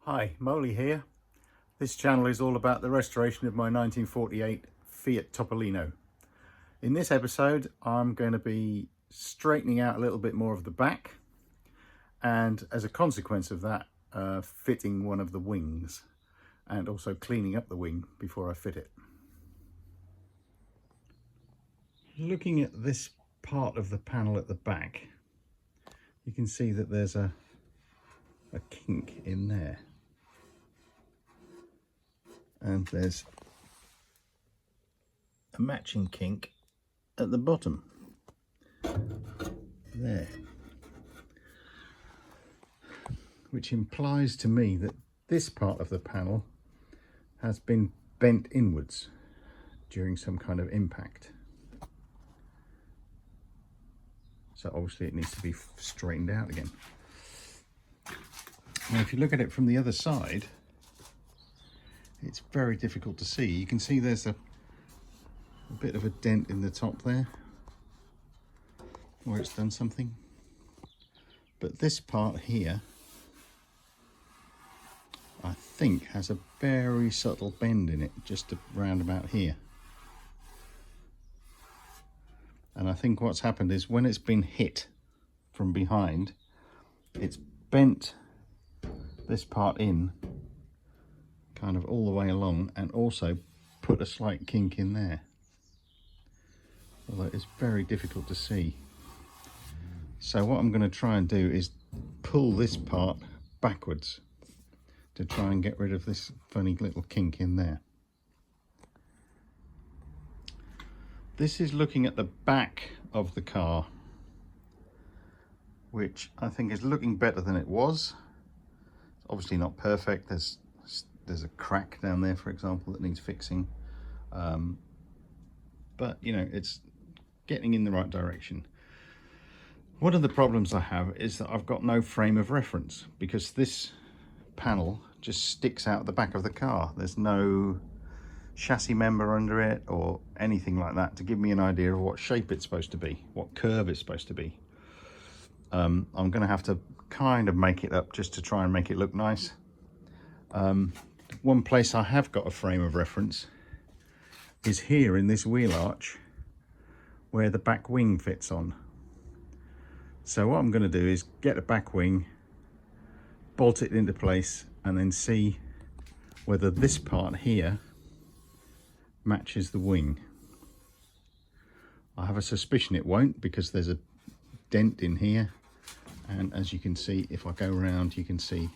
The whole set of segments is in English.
Hi, Moley here. This channel is all about the restoration of my 1948 Fiat Topolino. In this episode, I'm going to be straightening out a little bit more of the back, and as a consequence of that, fitting one of the wings, and also cleaning up the wing before I fit it. Looking at this part of the panel at the back, you can see that there's a kink in there. And there's a matching kink at the bottom there, which implies to me that this part of the panel has been bent inwards during some kind of impact. So obviously it needs to be straightened out again. Now if you look at it from the other side, it's very difficult to see. You can see there's a bit of a dent in the top there where it's done something, but this part here I think has a very subtle bend in it, just around about here. And I think what's happened is when it's been hit from behind, it's bent this part in kind of all the way along, and also put a slight kink in there, although it's very difficult to see. So what I'm going to try and do is pull this part backwards to try and get rid of this funny little kink in there. This is looking at the back of the car, which I think is looking better than it was. It's obviously not perfect. There's a crack down there, for example, that needs fixing, but you know, it's getting in the right direction. One of the problems I have is that I've got no frame of reference, because this panel just sticks out the back of the car. There's no chassis member under it or anything like that to give me an idea of what shape it's supposed to be, what curve it's supposed to be. I'm going to have to kind of make it up just to try and make it look nice. One place I have got a frame of reference is here in this wheel arch where the back wing fits on. So what I'm going to do is get a back wing, bolt it into place, and then see whether this part here matches the wing. I have a suspicion it won't, because there's a dent in here, and as you can see, if I go around, you can see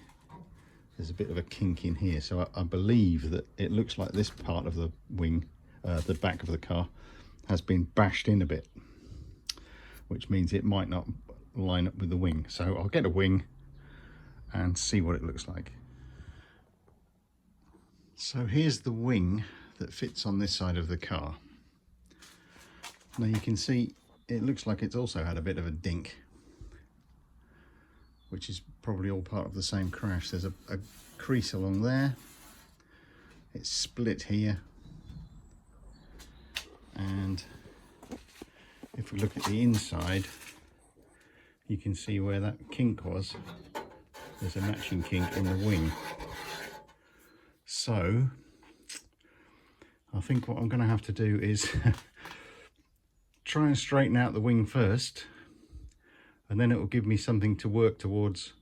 there's a bit of a kink in here. So I believe that it looks like this part of the wing, the back of the car, has been bashed in a bit, which means it might not line up with the wing. So I'll get a wing and see what it looks like. So here's the wing that fits on this side of the car. Now you can see it looks like it's also had a bit of a dink, which is probably all part of the same crash. There's a crease along there, it's split here, and if we look at the inside, you can see where that kink was. There's a matching kink in the wing. So I think what I'm going to have to do is try and straighten out the wing first, and then it will give me something to work towards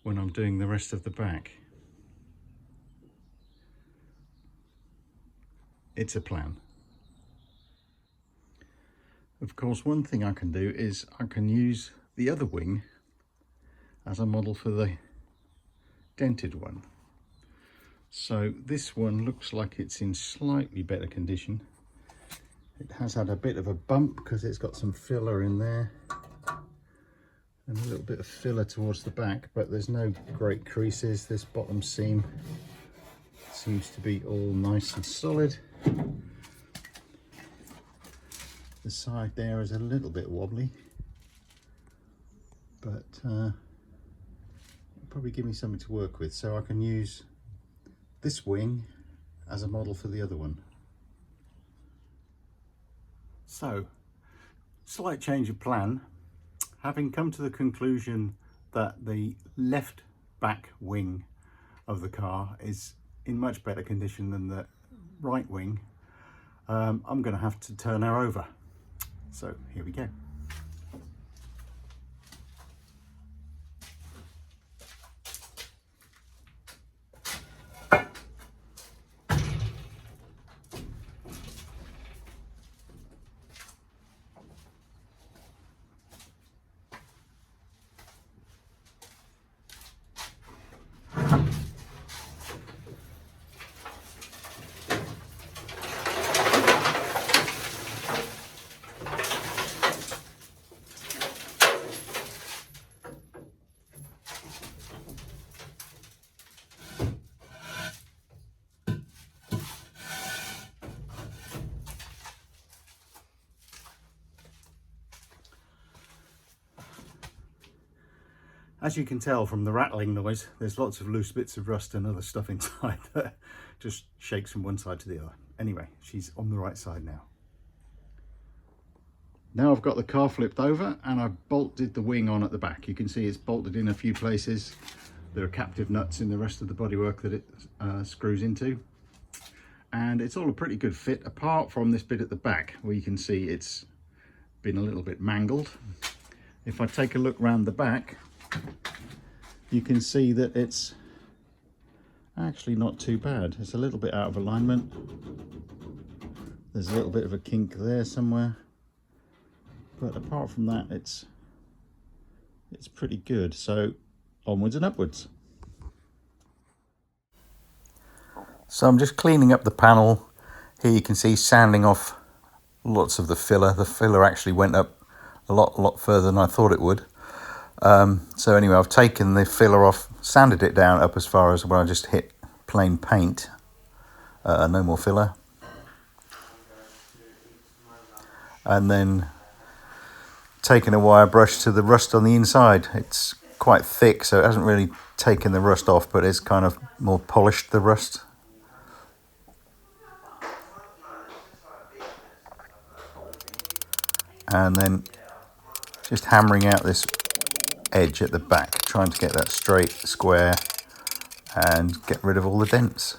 when I'm doing the rest of the back. It's a plan. Of course, one thing I can do is I can use the other wing as a model for the dented one. So this one looks like it's in slightly better condition. It has had a bit of a bump because it's got some filler in there and a little bit of filler towards the back, but there's no great creases. This bottom seam seems to be all nice and solid. The side there is a little bit wobbly, but it'll probably give me something to work with, so I can use this wing as a model for the other one. So, slight change of plan. Having come to the conclusion that the left back wing of the car is in much better condition than the right wing, I'm going to have to turn her over. So here we go. As you can tell from the rattling noise, there's lots of loose bits of rust and other stuff inside that just shakes from one side to the other. Anyway, she's on the right side now. Now I've got the car flipped over and I've bolted the wing on at the back. You can see it's bolted in a few places. There are captive nuts in the rest of the bodywork that it screws into. And it's all a pretty good fit, apart from this bit at the back where you can see it's been a little bit mangled. If I take a look round the back, you can see that it's actually not too bad. It's a little bit out of alignment. There's a little bit of a kink there somewhere, but apart from that, it's pretty good. So onwards and upwards. So I'm just cleaning up the panel. Here you can see sanding off lots of the filler. The filler actually went up a lot further than I thought it would. So anyway, I've taken the filler off, sanded it down up as far as where I just hit plain paint, no more filler, and then taken a wire brush to the rust on the inside. It's quite thick, so it hasn't really taken the rust off, but it's kind of more polished the rust. And then just hammering out this edge at the back, trying to get that straight, square, and get rid of all the dents.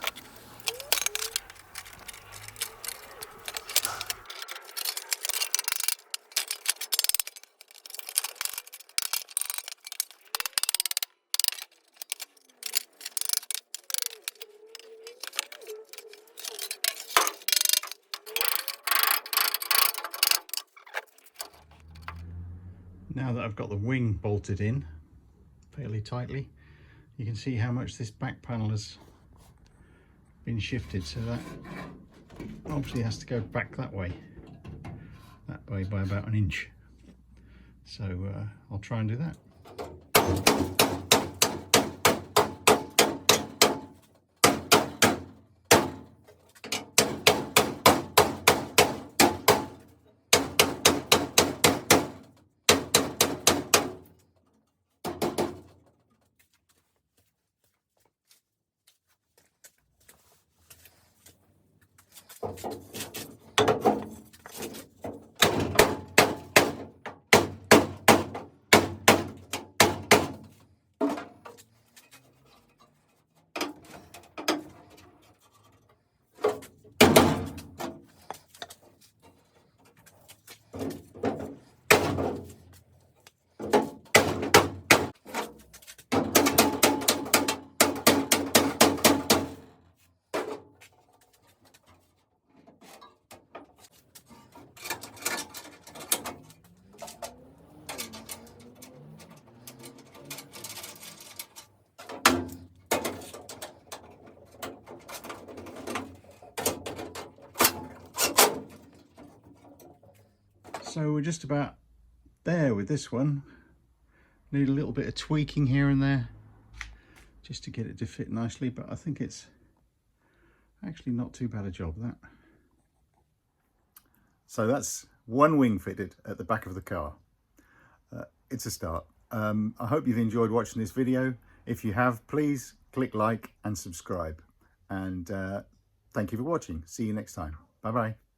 Now that I've got the wing bolted in fairly tightly, you can see how much this back panel has been shifted, so that obviously has to go back that way by about an inch. So I'll try and do that. So we're just about there with this one. Need a little bit of tweaking here and there just to get it to fit nicely, but I think it's actually not too bad a job, that. So that's one wing fitted at the back of the car. It's a start. I hope you've enjoyed watching this video. If you have, please click like and subscribe. And thank you for watching. See you next time. Bye bye.